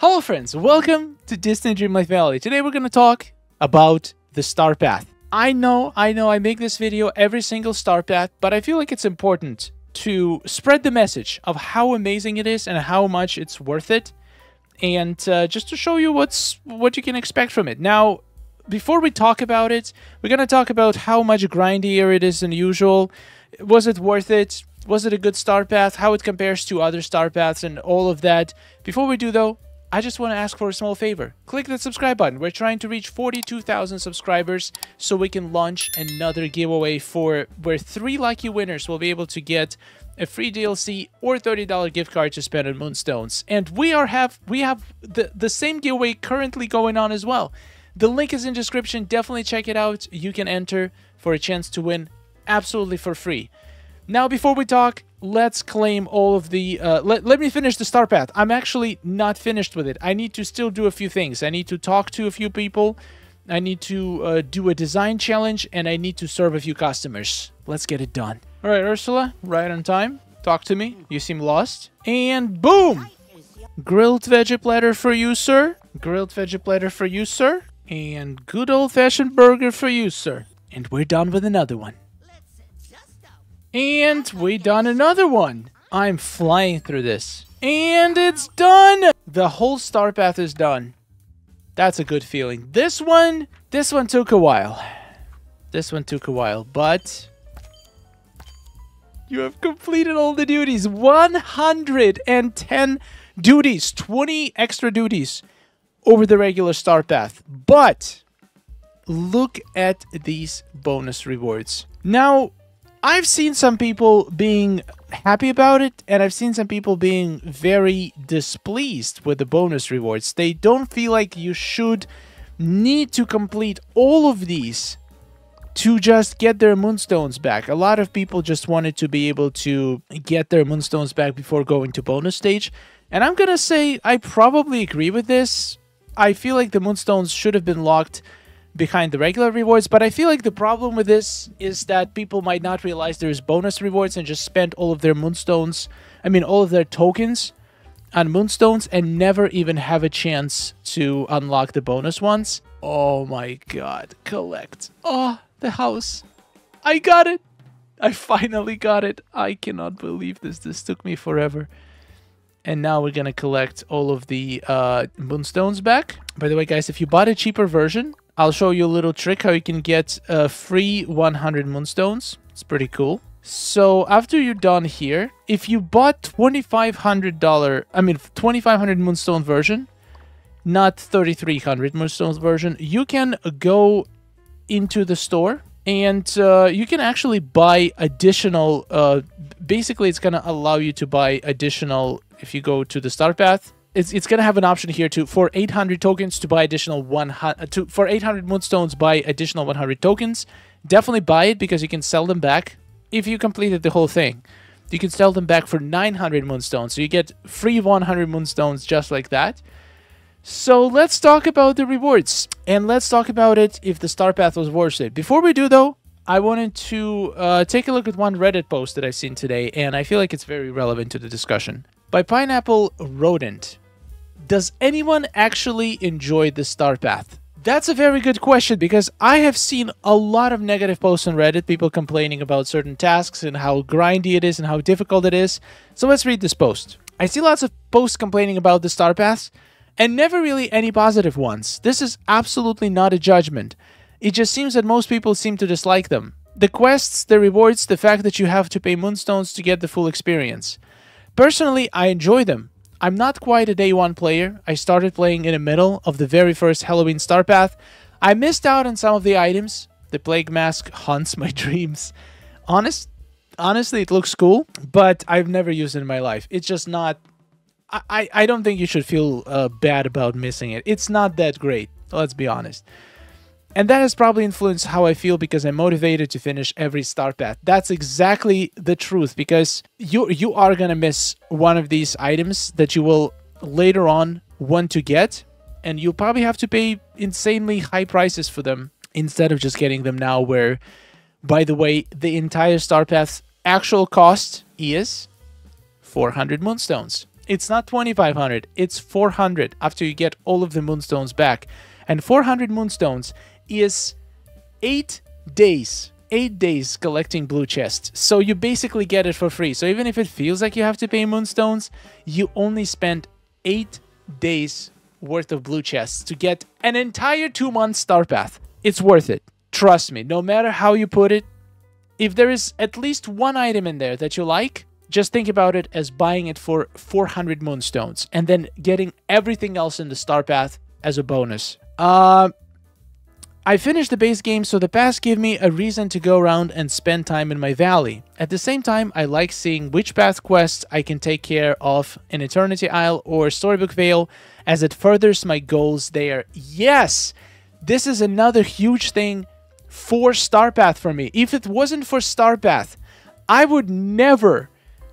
Hello friends, welcome to Disney Dreamlight Valley. Today we're going to talk about the star path. I know, I make this video every single star path, but I feel like it's important to spread the message of how amazing it is and how much it's worth it. And just to show you what you can expect from it. Now, before we talk about it, we're going to talk about how much grindier it is than usual. Was it worth it? Was it a good star path? How it compares to other star paths and all of that. Before we do though, I just want to ask for a small favor. Click that subscribe button. We're trying to reach 42,000 subscribers so we can launch another giveaway where 3 lucky winners will be able to get a free DLC or $30 gift card to spend on Moonstones. And we have the same giveaway currently going on as well. The link is in description. Definitely check it out. You can enter for a chance to win absolutely for free. Now, before we talk, let's claim all of the... let me finish the star path. I'm actually not finished with it. I need to still do a few things. I need to talk to a few people. I need to do a design challenge. And I need to serve a few customers. Let's get it done. All right, Ursula, right on time. Talk to me. You seem lost. And boom! Grilled veggie platter for you, sir. Grilled veggie platter for you, sir. And good old-fashioned burger for you, sir. And we're done with another one. And we done another one. I'm flying through this. And it's done! The whole star path is done. That's a good feeling. This one took a while. This one took a while, but... you have completed all the duties. 110 duties. 20 extra duties over the regular star path. But look at these bonus rewards. Now, I've seen some people being happy about it, and I've seen some people being very displeased with the bonus rewards. They don't feel like you should need to complete all of these to just get their Moonstones back. A lot of people just wanted to be able to get their Moonstones back before going to bonus stage. And I'm gonna say I probably agree with this. I feel like the Moonstones should have been locked behind the regular rewards, but I feel like the problem with this is that people might not realize there's bonus rewards and just spend all of their Moonstones, all of their tokens on Moonstones and never even have a chance to unlock the bonus ones. Oh my god, collect. Oh, the house. I got it. I finally got it. I cannot believe this. This took me forever. And now we're gonna collect all of the Moonstones back. By the way, guys, if you bought a cheaper version, I'll show you a little trick how you can get free 100 Moonstones. It's pretty cool. So after you're done here, if you bought $2,500 Moonstone version, not 3,300 Moonstones version, you can go into the store and you can actually buy additional. Basically, it's gonna allow you to buy additional. If you go to the star path, it's gonna have an option here for 800 tokens to buy additional 100 for 800 Moonstones buy additional 100 tokens. Definitely buy it because you can sell them back if you completed the whole thing. You can sell them back for 900 Moonstones, so you get free 100 Moonstones just like that. So let's talk about the rewards and let's talk about it if the star path was worth it. Before we do though, I wanted to take a look at one Reddit post that I've seen today, and I feel like it's very relevant to the discussion. By Pineapple Rodent. Does anyone actually enjoy the star path? That's a very good question because I have seen a lot of negative posts on Reddit, people complaining about certain tasks and how grindy it is and how difficult it is. So let's read this post. I see lots of posts complaining about the star paths and never really any positive ones. This is absolutely not a judgment. It just seems that most people seem to dislike them. The quests, the rewards, the fact that you have to pay Moonstones to get the full experience. Personally, I enjoy them. I'm not quite a day one player. I started playing in the middle of the very first Halloween star path. I missed out on some of the items. The plague mask haunts my dreams. Honestly, it looks cool, but I've never used it in my life. It's just not... I don't think you should feel bad about missing it. It's not that great, let's be honest. And that has probably influenced how I feel because I'm motivated to finish every star path. That's exactly the truth because you are going to miss one of these items that you will later on want to get. And you'll probably have to pay insanely high prices for them instead of just getting them now where, by the way, the entire star path's actual cost is 400 Moonstones. It's not 2,500, it's 400 after you get all of the moonstones back. And 400 moonstones is 8 days. 8 days collecting blue chests. So you basically get it for free. So even if it feels like you have to pay moonstones, you only spend 8 days worth of blue chests to get an entire 2-month star path. It's worth it. Trust me, no matter how you put it, if there is at least one item in there that you like, just think about it as buying it for 400 moonstones and then getting everything else in the star path as a bonus. I finished the base game, so the pass gave me a reason to go around and spend time in my valley. At the same time, I like seeing which path quests I can take care of in Eternity Isle or Storybook Vale, as it furthers my goals there. Yes! This is another huge thing for Star Path for me. If it wasn't for Star Path, I would never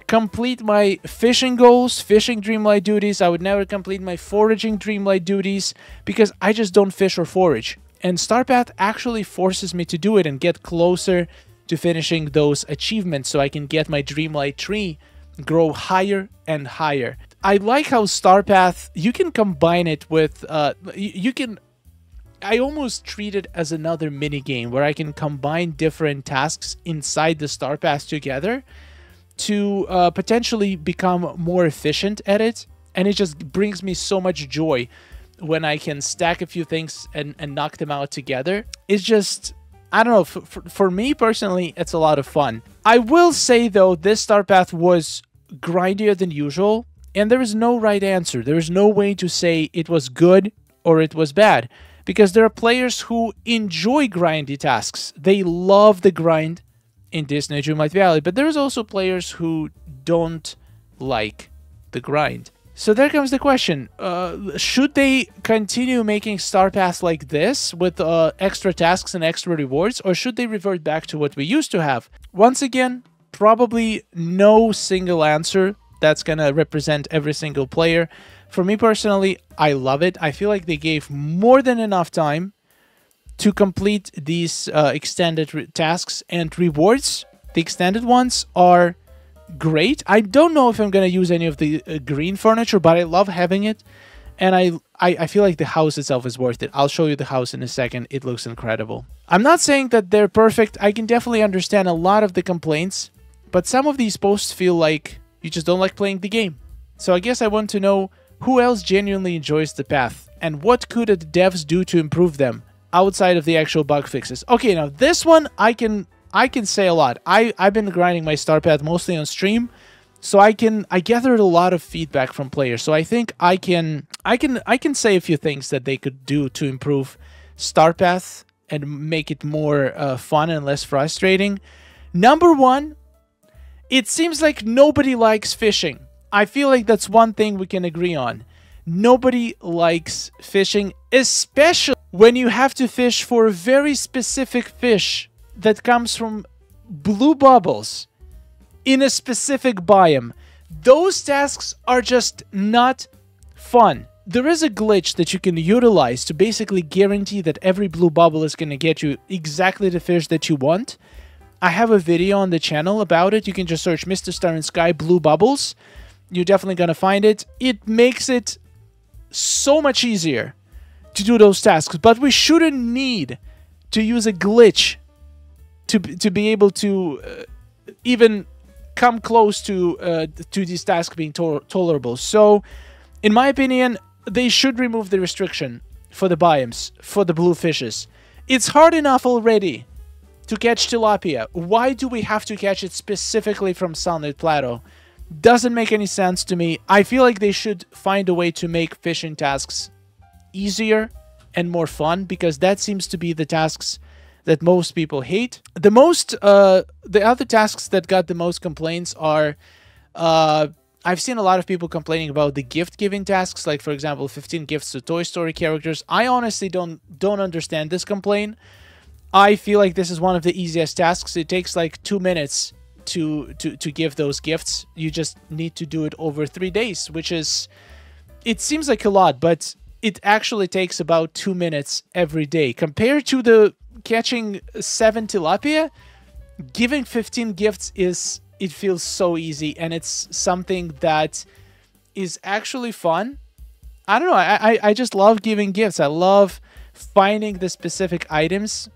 complete my fishing goals, fishing Dreamlight duties. I would never complete my foraging Dreamlight duties because I just don't fish or forage. And Star Path actually forces me to do it and get closer to finishing those achievements so I can get my Dreamlight tree grow higher and higher. I like how Star Path, you can combine it with, I almost treat it as another mini game where I can combine different tasks inside the Star Path together to potentially become more efficient at it. And it just brings me so much joy when I can stack a few things and knock them out together. It's just, I don't know, for me personally, it's a lot of fun. I will say though, this Star Path was grindier than usual, and there is no right answer. There is no way to say it was good or it was bad, because there are players who enjoy grindy tasks. They love the grind in Disney Dreamlight Valley, but there's also players who don't like the grind. So there comes the question, should they continue making Star Paths like this with extra tasks and extra rewards, or should they revert back to what we used to have? Once again, probably no single answer that's gonna represent every single player. For me personally, I love it. I feel like they gave more than enough time to complete these extended tasks and rewards. The extended ones are great. I don't know if I'm going to use any of the green furniture, but I love having it. And I feel like the house itself is worth it. I'll show you the house in a second. It looks incredible. I'm not saying that they're perfect. I can definitely understand a lot of the complaints, but some of these posts feel like you just don't like playing the game. So I guess I want to know who else genuinely enjoys the path and what could the devs do to improve them outside of the actual bug fixes. Okay, now this one I can say a lot. I've been grinding my Star Path mostly on stream, so I gathered a lot of feedback from players. So I think I can say a few things that they could do to improve Star Path and make it more fun and less frustrating. Number one, it seems like nobody likes fishing. I feel like that's one thing we can agree on. Nobody likes fishing, especially when you have to fish for a very specific fish that comes from blue bubbles in a specific biome. Those tasks are just not fun. There is a glitch that you can utilize to basically guarantee that every blue bubble is going to get you exactly the fish that you want. I have a video on the channel about it. You can just search Mr. Star and Sky blue bubbles. You're definitely going to find it. It makes it so much easier to do those tasks, but we shouldn't need to use a glitch to be able to even come close to these tasks being tolerable. So, in my opinion, they should remove the restriction for the biomes, for the blue fishes. It's hard enough already to catch tilapia. Why do we have to catch it specifically from Sunlit Plateau? Doesn't make any sense to me. I feel like they should find a way to make fishing tasks easier and more fun, because that seems to be the tasks that most people hate. The other tasks that got the most complaints are, I've seen a lot of people complaining about the gift-giving tasks, like for example, 15 gifts to Toy Story characters. I honestly don't understand this complaint. I feel like this is one of the easiest tasks. It takes like 2 minutes to give those gifts. You just need to do it over 3 days, which is, it seems like a lot, but it actually takes about 2 minutes every day. Compared to the catching 7 tilapia, giving 15 gifts it feels so easy, and it's something that is actually fun. I don't know. I just love giving gifts. I love finding the specific items,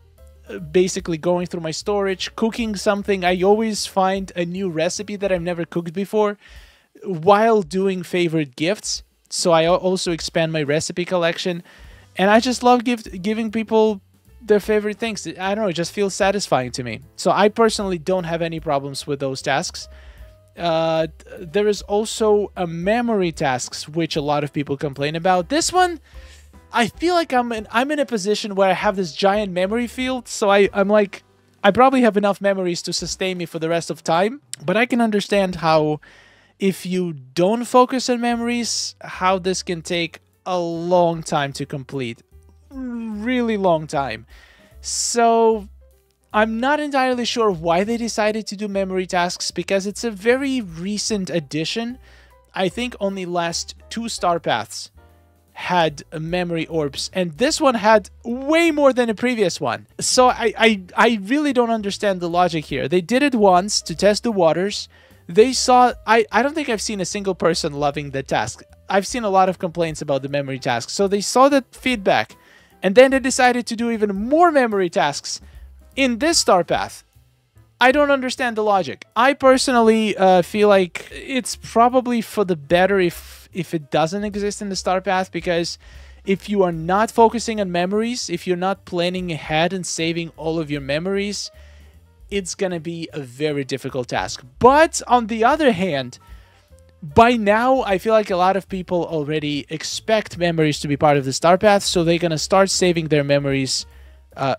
basically going through my storage, cooking something. I always find a new recipe that I've never cooked before while doing favorite gifts. So I also expand my recipe collection. And I just love giving people their favorite things. I don't know, it just feels satisfying to me. So I personally don't have any problems with those tasks. There is also a memory tasks, which a lot of people complain about. This one, I feel like I'm in a position where I have this giant memory field. So I'm like, I probably have enough memories to sustain me for the rest of time. But I can understand how, if you don't focus on memories, how this can take a long time to complete. Really long time. So I'm not entirely sure why they decided to do memory tasks, because it's a very recent addition. I think only last 2 star paths had memory orbs, and this one had way more than the previous one. So I really don't understand the logic here. They did it once to test the waters. They saw, I don't think I've seen a single person loving the task. I've seen a lot of complaints about the memory tasks. So they saw that feedback, and then they decided to do even more memory tasks in this star path. I don't understand the logic. I personally feel like it's probably for the better if it doesn't exist in the star path, because if you are not focusing on memories, if you're not planning ahead and saving all of your memories, it's gonna be a very difficult task. But on the other hand, by now, I feel like a lot of people already expect memories to be part of the star path, so they're gonna start saving their memories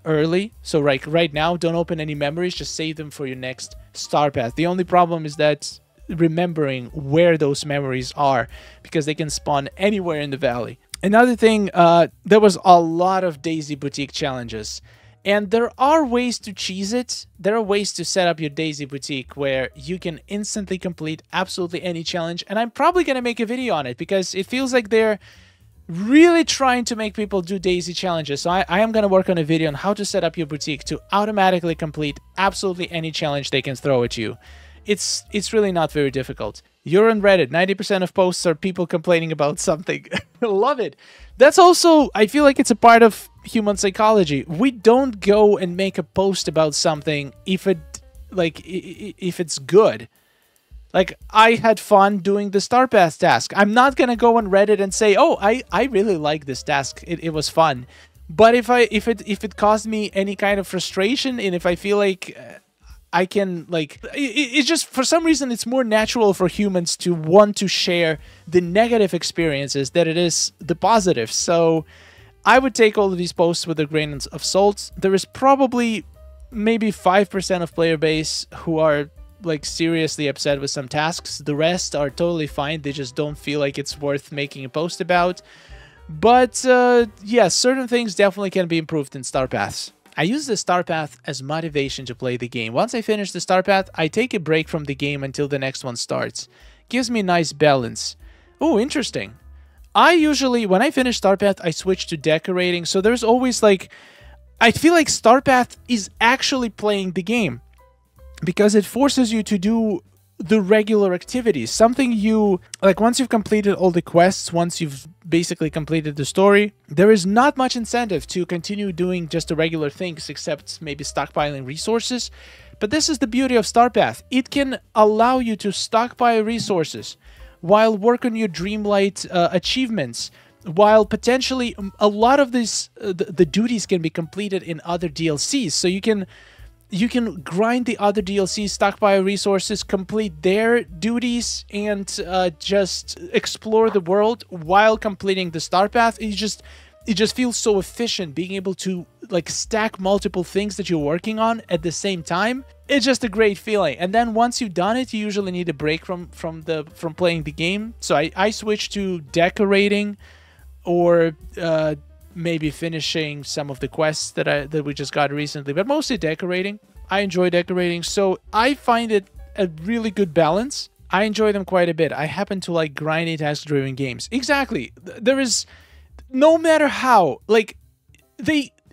early. So right now, don't open any memories, just save them for your next star path. The only problem is that remembering where those memories are, because they can spawn anywhere in the valley. Another thing, there was a lot of Daisy Boutique challenges. And there are ways to cheese it. There are ways to set up your Daisy Boutique where you can instantly complete absolutely any challenge. And I'm probably going to make a video on it, because it feels like they're really trying to make people do Daisy challenges. So I am going to work on a video on how to set up your boutique to automatically complete absolutely any challenge they can throw at you. It's really not very difficult. You're on Reddit. 90% of posts are people complaining about something. Love it. That's also, I feel like it's a part of human psychology. We don't go and make a post about something if it's good. Like, I had fun doing the Star Path task. I'm not gonna go on Reddit and say, "Oh, I really like this task. It was fun." But if it caused me any kind of frustration, and if I feel like I can, like, it's just, for some reason, it's more natural for humans to want to share the negative experiences than it is the positive. So I would take all of these posts with a grain of salt. There is probably maybe 5% of player base who are, like, seriously upset with some tasks. The rest are totally fine. They just don't feel like it's worth making a post about. But yeah, certain things definitely can be improved in Star Paths. I use the Star Path as motivation to play the game. Once I finish the Star Path, I take a break from the game until the next one starts. Gives me a nice balance. Oh, interesting. I usually, when I finish Star Path, I switch to decorating. So there's always, like, I feel like Star Path is actually playing the game, because it forces you to do the regular activities. Something you, like, once you've completed all the quests, once you've basically completed the story, there is not much incentive to continue doing just the regular things, except maybe stockpiling resources. But this is the beauty of Star Path. It can allow you to stockpile resources while work on your Dreamlight achievements, while potentially a lot of these the duties can be completed in other DLCs. So you can grind the other DLCs, stockpile resources, complete their duties, and just explore the world while completing the Star Path. It just feels so efficient, being able to, like, stack multiple things that you're working on at the same time. It's just a great feeling. And then once you've done it, you usually need a break from playing the game. So I switch to decorating, or maybe finishing some of the quests that we just got recently, but mostly decorating. I enjoy decorating, so I find it a really good balance. I enjoy them quite a bit. I happen to like grindy task-driven games. Exactly. There is, no matter how, like,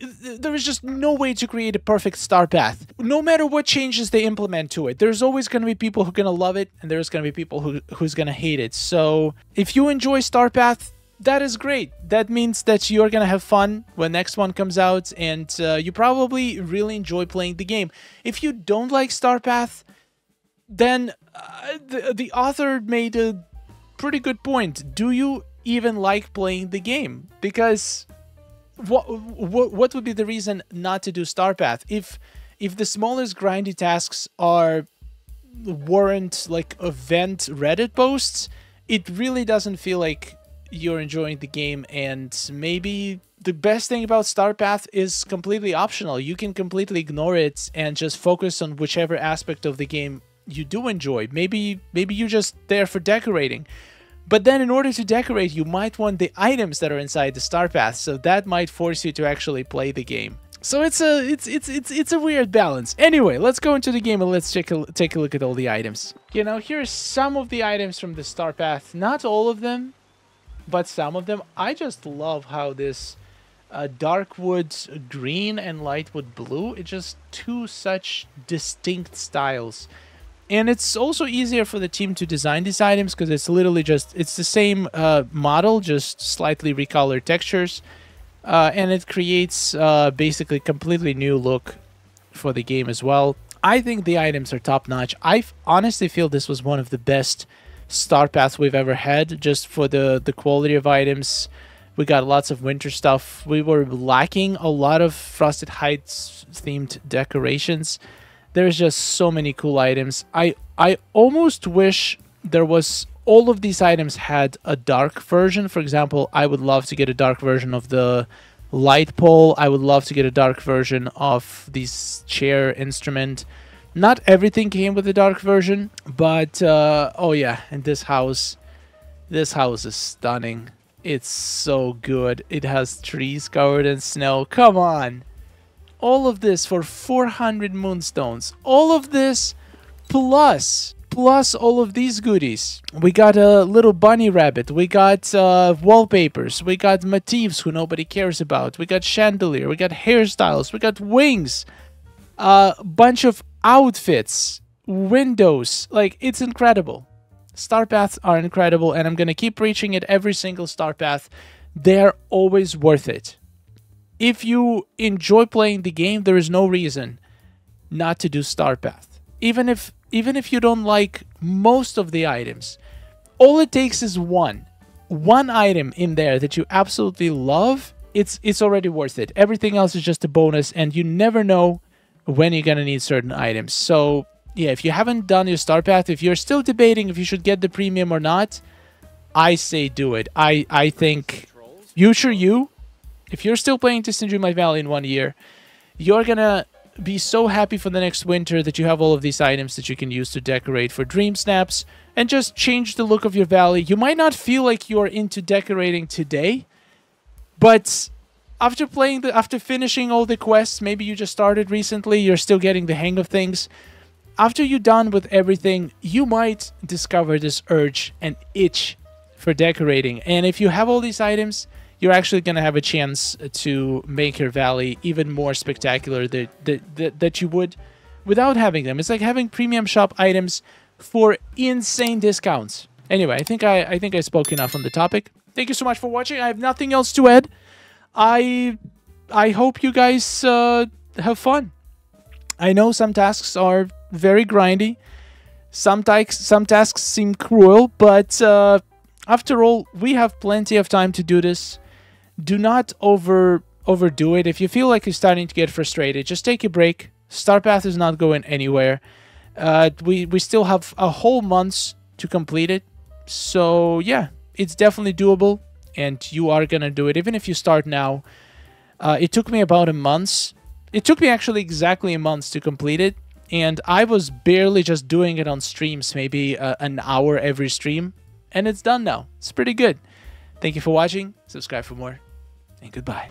there is just no way to create a perfect star path. No matter what changes they implement to it, there's always going to be people who are going to love it, and there's going to be people who's going to hate it. So if you enjoy star path, that is great. That means that you're going to have fun when next one comes out, and you probably really enjoy playing the game. If you don't like star path, then the author made a pretty good point. Do you even like playing the game? Because what would be the reason not to do star path? If the smallest grindy tasks warrant like event Reddit posts, it really doesn't feel like you're enjoying the game. And maybe the best thing about star path is completely optional. You can completely ignore it and just focus on whichever aspect of the game you do enjoy. Maybe you're just there for decorating. But then in order to decorate, you might want the items that are inside the star path, so that might force you to actually play the game. So it's a weird balance. Anyway, let's go into the game and let's take a look at all the items. You know, here's some of the items from the star path. Not all of them, but some of them. I just love how this dark wood green and light wood blue, it's just two such distinct styles. And it's also easier for the team to design these items because it's literally just, it's the same model, just slightly recolored textures. And it creates basically completely new look for the game as well. I think the items are top notch. I honestly feel this was one of the best star paths we've ever had, just for the quality of items. We got lots of winter stuff. We were lacking a lot of Frosted Heights themed decorations. There's just so many cool items. I almost wish there was, all of these items had a dark version. For example, I would love to get a dark version of the light pole. I would love to get a dark version of this chair instrument. Not everything came with a dark version, but oh yeah, and this house is stunning. It's so good. It has trees covered in snow. Come on. All of this for 400 moonstones. All of this plus all of these goodies. We got a little bunny rabbit. We got wallpapers. We got motifs who nobody cares about. We got chandelier. We got hairstyles. We got wings. A bunch of outfits. Windows. Like, it's incredible. Star paths are incredible, and I'm going to keep preaching it every single star path. They're always worth it. If you enjoy playing the game, there is no reason not to do star path. Even if you don't like most of the items, all it takes is one item in there that you absolutely love. It's already worth it. Everything else is just a bonus, and you never know when you're gonna need certain items. So yeah, if you haven't done your star path, if you're still debating if you should get the premium or not, I say do it. I think if you're still playing Disney Dreamlight Valley in 1 year, you're gonna be so happy for the next winter that you have all of these items that you can use to decorate for Dream Snaps and just change the look of your valley. You might not feel like you're into decorating today, but after finishing all the quests, maybe you just started recently, you're still getting the hang of things. After you're done with everything, you might discover this urge and itch for decorating. And if you have all these items, you're actually going to have a chance to make your valley even more spectacular that you would without having them. It's like having premium shop items for insane discounts. Anyway, I think I spoke enough on the topic. Thank you so much for watching. I have nothing else to add. I hope you guys have fun. I know some tasks are very grindy. Some tasks seem cruel, but after all, we have plenty of time to do this. Do not overdo it. If you feel like you're starting to get frustrated, just take a break. Star path is not going anywhere. We still have a whole month to complete it. So yeah, it's definitely doable, and you are gonna do it even if you start now. It took me about a month. It took me actually exactly a month to complete it, and I was barely just doing it on streams, maybe an hour every stream, and it's done now. It's pretty good. Thank you for watching. Subscribe for more, and goodbye.